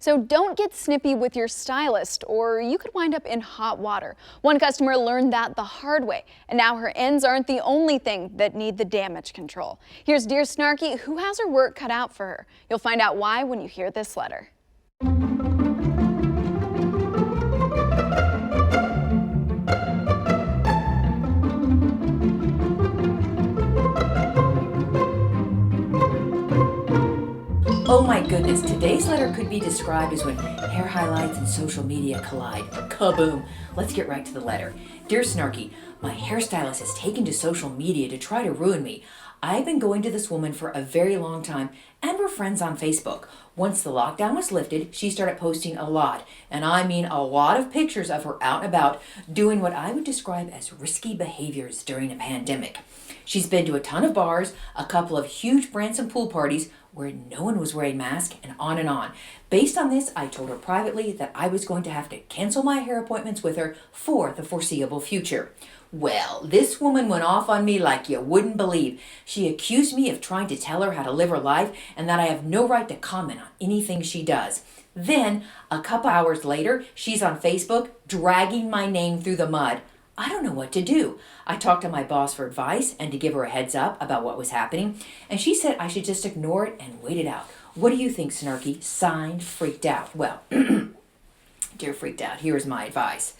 So don't get snippy with your stylist, or you could wind up in hot water. One customer learned that the hard way, and now her ends aren't the only thing that need the damage control. Here's Dear Snarky, who has her work cut out for her. You'll find out why when you hear this letter. Oh my goodness, today's letter could be described as when hair highlights and social media collide. Kaboom! Let's get right to the letter. Dear Snarky, my hairstylist has taken to social media to try to ruin me. I've been going to this woman for a very long time, and we're friends on Facebook. Once the lockdown was lifted, she started posting a lot, and I mean a lot of pictures of her out and about doing what I would describe as risky behaviors during a pandemic. She's been to a ton of bars, a couple of huge Branson pool parties where no one was wearing masks, and on and on. Based on this, I told her privately that I was going to have to cancel my hair appointments with her for the foreseeable future. Well, this woman went off on me like you wouldn't believe. She accused me of trying to tell her how to live her life and that I have no right to comment on anything she does. Then, a couple hours later, she's on Facebook dragging my name through the mud. I don't know what to do. I talked to my boss for advice and to give her a heads up about what was happening, and she said I should just ignore it and wait it out. What do you think, Snarky? Signed, Freaked Out. Well, dear Freaked Out, here's my advice.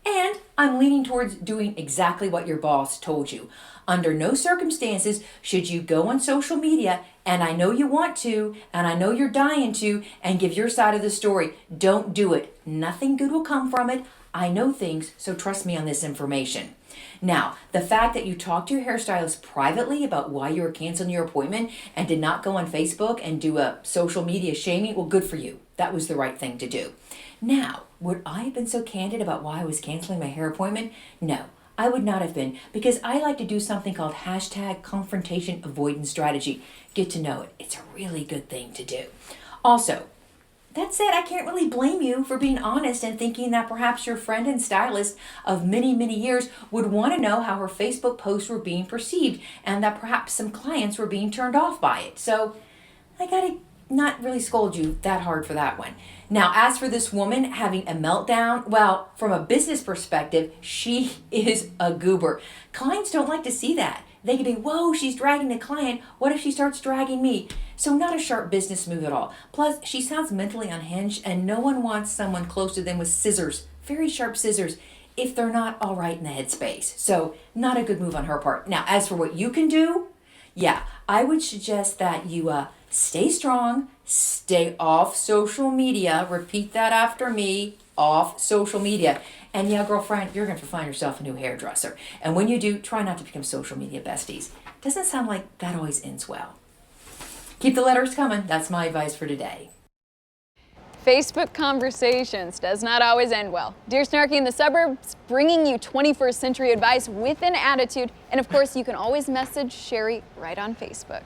And I'm leaning towards doing exactly what your boss told you. Under no circumstances should you go on social media, and I know you want to, and I know you're dying to, and give your side of the story. Don't do it. Nothing good will come from it. I know things, so trust me on this information. Now, the fact that you talked to your hairstylist privately about why you were canceling your appointment and did not go on Facebook and do a social media shaming, well, good for you. That was the right thing to do. Now, would I have been so candid about why I was canceling my hair appointment? No, I would not have been, because I like to do something called hashtag confrontation avoidance strategy. Get to know it. It's a really good thing to do. Also, that said, I can't really blame you for being honest and thinking that perhaps your friend and stylist of many, many years would want to know how her Facebook posts were being perceived and that perhaps some clients were being turned off by it. So I gotta not really scold you that hard for that one. Now, as for this woman having a meltdown, well, from a business perspective, she is a goober. Clients don't like to see that. They could be, whoa, she's dragging the client. What if she starts dragging me? So not a sharp business move at all. Plus, she sounds mentally unhinged, and no one wants someone close to them with scissors, very sharp scissors, if they're not all right in the headspace. So not a good move on her part. Now, as for what you can do, yeah, I would suggest that you stay strong, stay off social media. Repeat that after me, off social media. And yeah, girlfriend, you're going to find yourself a new hairdresser. And when you do, try not to become social media besties. Doesn't sound like that always ends well. Keep the letters coming. That's my advice for today. Facebook conversations does not always end well. Dear Snarky in the Suburbs, bringing you 21st century advice with an attitude. And of course, you can always message Sherry right on Facebook.